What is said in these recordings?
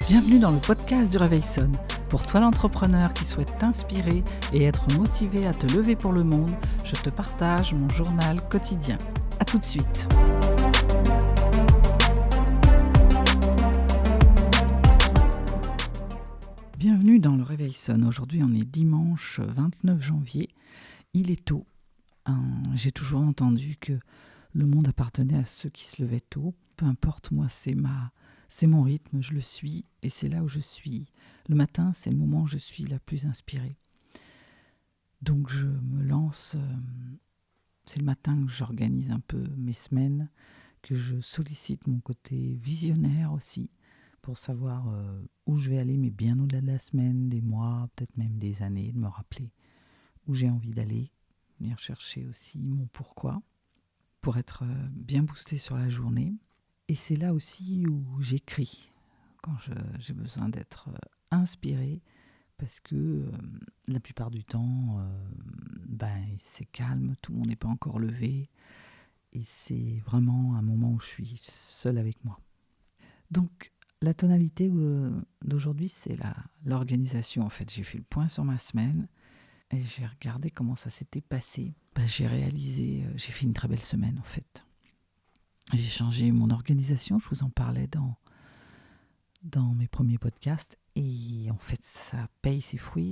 Bienvenue dans le podcast du Réveil Sonne. Pour toi l'entrepreneur qui souhaite t'inspirer et être motivé à te lever pour le monde, je te partage mon journal quotidien. À tout de suite. Bienvenue dans le Réveil Sonne. Aujourd'hui on est dimanche 29 janvier. Il est tôt. J'ai toujours entendu que le monde appartenait à ceux qui se levaient tôt. Peu importe, moi c'est mon rythme, je le suis et c'est là où je suis. Le matin, c'est le moment où je suis la plus inspirée. Donc je me lance, c'est le matin que j'organise un peu mes semaines, que je sollicite mon côté visionnaire aussi pour savoir où je vais aller, mais bien au-delà de la semaine, des mois, peut-être même des années, de me rappeler où j'ai envie d'aller, venir chercher aussi mon pourquoi pour être bien boosté sur la journée. Et c'est là aussi où j'écris, quand j'ai besoin d'être inspirée, parce que la plupart du temps, c'est calme, tout le monde n'est pas encore levé, et c'est vraiment un moment où je suis seule avec moi. Donc, la tonalité d'aujourd'hui, c'est l'organisation. En fait, j'ai fait le point sur ma semaine, et j'ai regardé comment ça s'était passé. J'ai fait une très belle semaine, en fait. J'ai changé mon organisation, je vous en parlais dans mes premiers podcasts. Et en fait, ça porte ses fruits.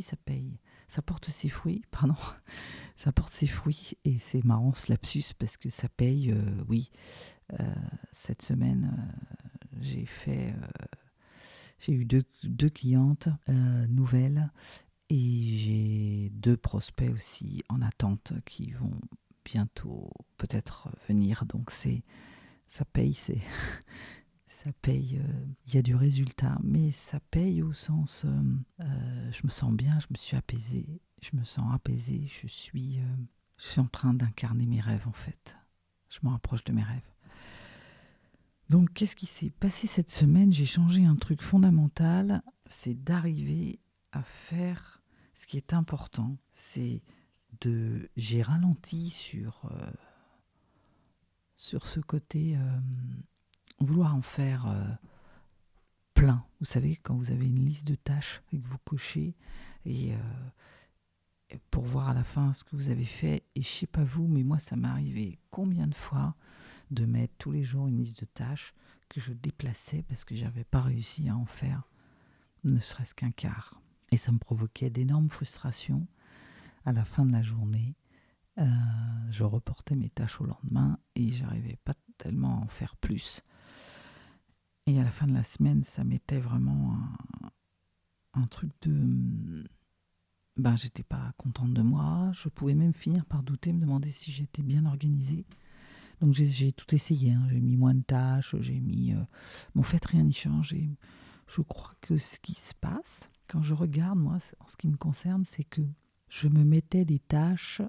Et c'est marrant ce lapsus parce que ça paye, cette semaine, j'ai eu deux clientes nouvelles et j'ai 2 prospects aussi en attente qui vont bientôt peut-être venir. Donc ça paye, ça paye, il y a du résultat, mais ça paye au sens, je me sens bien, je me sens apaisée, je suis en train d'incarner mes rêves en fait, je me rapproche de mes rêves. Donc qu'est-ce qui s'est passé cette semaine ? J'ai changé un truc fondamental, c'est d'arriver à faire ce qui est important, j'ai ralenti sur ce côté vouloir en faire plein. Vous savez, quand vous avez une liste de tâches et que vous cochez et pour voir à la fin ce que vous avez fait, et je sais pas vous, mais moi ça m'est arrivé combien de fois de mettre tous les jours une liste de tâches que je déplaçais parce que j'avais pas réussi à en faire ne serait-ce qu'un quart. Et ça me provoquait d'énormes frustrations à la fin de la journée. Je reportais mes tâches au lendemain et j'arrivais pas tellement à en faire plus. Et à la fin de la semaine, ça m'était vraiment un truc de... j'étais pas contente de moi. Je pouvais même finir par douter, me demander si j'étais bien organisée. Donc j'ai tout essayé. J'ai mis moins de tâches, mais en fait, rien n'y change. Et je crois que ce qui se passe, quand je regarde, moi, en ce qui me concerne, c'est que je me mettais des tâches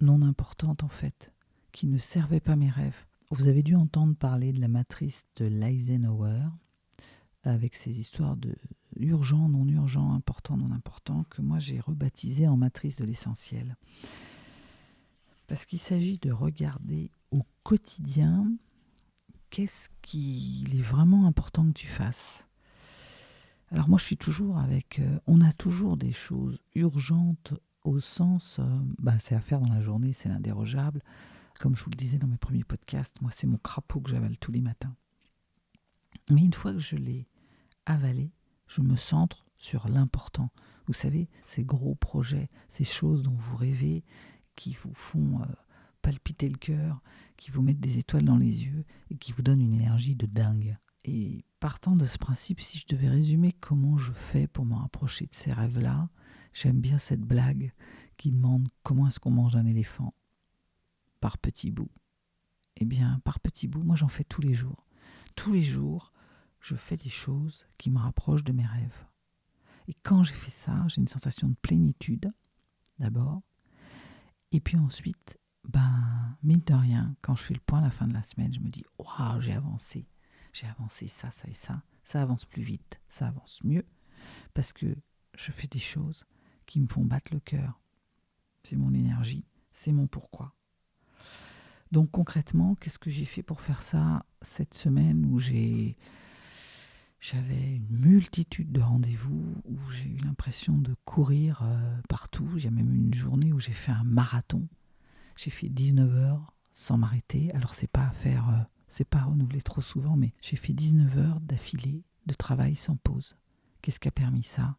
non importantes, en fait, qui ne servaient pas mes rêves. Vous avez dû entendre parler de la matrice de l'Eisenhower, avec ces histoires de urgent, non urgent, important, non important, que moi j'ai rebaptisé en matrice de l'essentiel. Parce qu'il s'agit de regarder au quotidien qu'est-ce qu'il est vraiment important que tu fasses. Alors moi je suis toujours on a toujours des choses urgentes au sens, c'est à faire dans la journée, c'est l'indérogeable. Comme je vous le disais dans mes premiers podcasts, moi c'est mon crapaud que j'avale tous les matins. Mais une fois que je l'ai avalé, je me centre sur l'important. Vous savez, ces gros projets, ces choses dont vous rêvez, qui vous font palpiter le cœur, qui vous mettent des étoiles dans les yeux et qui vous donnent une énergie de dingue. Et partant de ce principe, si je devais résumer comment je fais pour me rapprocher de ces rêves-là, j'aime bien cette blague qui demande comment est-ce qu'on mange un éléphant ? Par petits bouts. Eh bien, par petits bouts, moi j'en fais tous les jours. Tous les jours, je fais des choses qui me rapprochent de mes rêves. Et quand j'ai fait ça, j'ai une sensation de plénitude, d'abord. Et puis ensuite, mine de rien, quand je fais le point à la fin de la semaine, je me dis « Waouh, j'ai avancé ça, ça et ça. Ça avance plus vite, ça avance mieux. » Parce que je fais des choses qui me font battre le cœur. C'est mon énergie, c'est mon pourquoi. Donc concrètement, qu'est-ce que j'ai fait pour faire ça cette semaine où j'ai J'avais une multitude de rendez-vous où j'ai eu l'impression de courir partout. Il y a même une journée où j'ai fait un marathon. J'ai fait 19 heures sans m'arrêter. Alors c'est pas à renouveler trop souvent, mais j'ai fait 19 heures d'affilée de travail sans pause. Qu'est-ce qui a permis ça?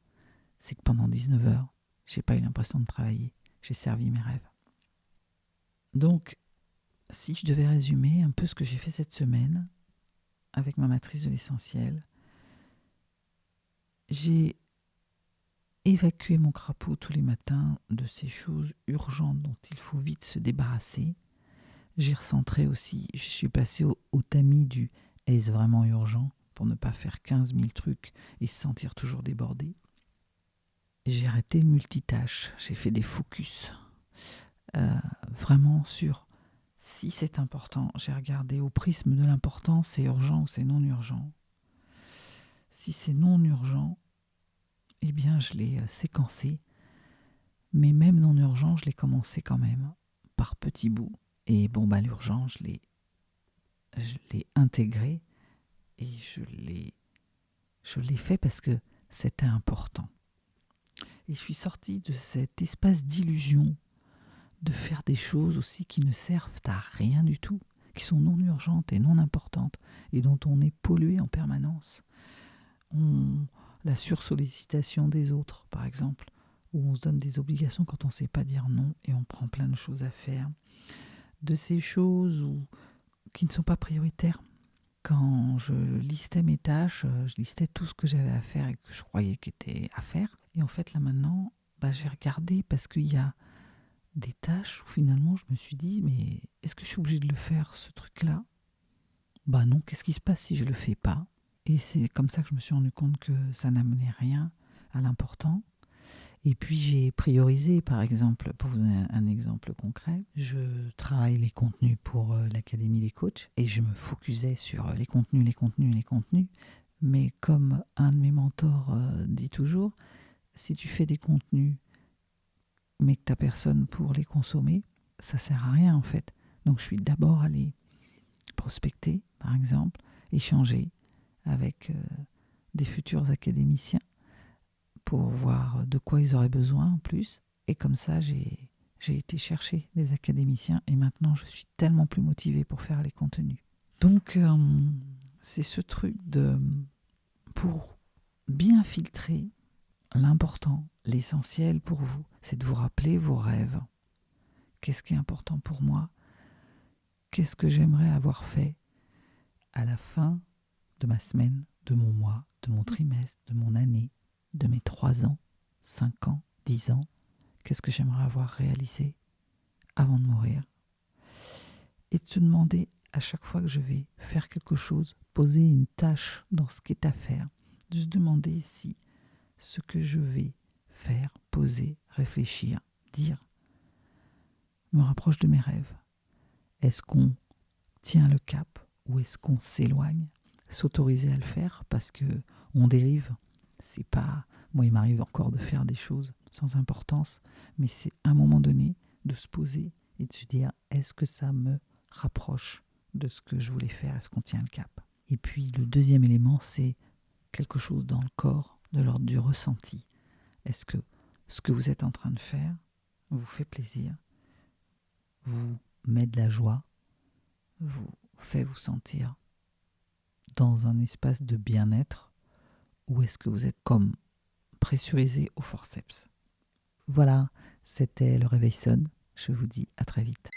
C'est que pendant 19 heures, j'ai pas eu l'impression de travailler. J'ai servi mes rêves. Donc, si je devais résumer un peu ce que j'ai fait cette semaine avec ma matrice de l'essentiel, j'ai évacué mon crapaud tous les matins de ces choses urgentes dont il faut vite se débarrasser. J'ai recentré aussi, je suis passée au tamis du « est-ce vraiment urgent ?» pour ne pas faire 15 000 trucs et se sentir toujours débordé. J'ai arrêté le multitâche, j'ai fait des focus, vraiment sur si c'est important. J'ai regardé au prisme de l'important, c'est urgent ou c'est non urgent. Si c'est non urgent, eh bien je l'ai séquencé, mais même non urgent, je l'ai commencé quand même, par petits bouts. Et l'urgent, je l'ai intégré et je l'ai fait parce que c'était important. Et je suis sortie de cet espace d'illusion de faire des choses aussi qui ne servent à rien du tout, qui sont non urgentes et non importantes, et dont on est pollué en permanence. La sursollicitation des autres, par exemple, où on se donne des obligations quand on ne sait pas dire non, et on prend plein de choses à faire. De ces choses qui ne sont pas prioritaires. Quand je listais mes tâches, je listais tout ce que j'avais à faire et que je croyais qu'il était à faire. Et en fait, là maintenant, j'ai regardé parce qu'il y a des tâches où finalement je me suis dit, mais est-ce que je suis obligée de le faire, ce truc-là? Non, qu'est-ce qui se passe si je le fais pas? Et c'est comme ça que je me suis rendu compte que ça n'amenait rien à l'important. Et puis j'ai priorisé, par exemple, pour vous donner un exemple concret, je travaille les contenus pour l'Académie des coachs et je me focusais sur les contenus. Mais comme un de mes mentors dit toujours, si tu fais des contenus mais que tu n'as personne pour les consommer, ça ne sert à rien en fait. Donc je suis d'abord allée prospecter, par exemple, échanger avec des futurs académiciens pour voir de quoi ils auraient besoin en plus. Et comme ça, j'ai été chercher des académiciens et maintenant je suis tellement plus motivée pour faire les contenus. Donc c'est ce truc pour bien filtrer l'important, l'essentiel pour vous, c'est de vous rappeler vos rêves. Qu'est-ce qui est important pour moi? Qu'est-ce que j'aimerais avoir fait à la fin de ma semaine, de mon mois, de mon trimestre, de mon année, de mes 3 ans, 5 ans, 10 ans? Qu'est-ce que j'aimerais avoir réalisé avant de mourir? Et de se demander à chaque fois que je vais faire quelque chose, poser une tâche dans ce qui est à faire, de se demander si ce que je vais faire, poser, réfléchir, dire, me rapproche de mes rêves. Est-ce qu'on tient le cap ou est-ce qu'on s'éloigne? S'autoriser à le faire parce que on dérive. C'est pas, moi il m'arrive encore de faire des choses sans importance, mais c'est à un moment donné de se poser et de se dire est-ce que ça me rapproche de ce que je voulais faire? Est-ce qu'on tient le cap? Et puis le deuxième élément, c'est quelque chose dans le corps, de l'ordre du ressenti. Est-ce que ce que vous êtes en train de faire vous fait plaisir, vous met de la joie, vous fait vous sentir dans un espace de bien-être, ou est-ce que vous êtes comme pressurisé au forceps? Voilà, c'était le Réveil sonne. Je vous dis à très vite.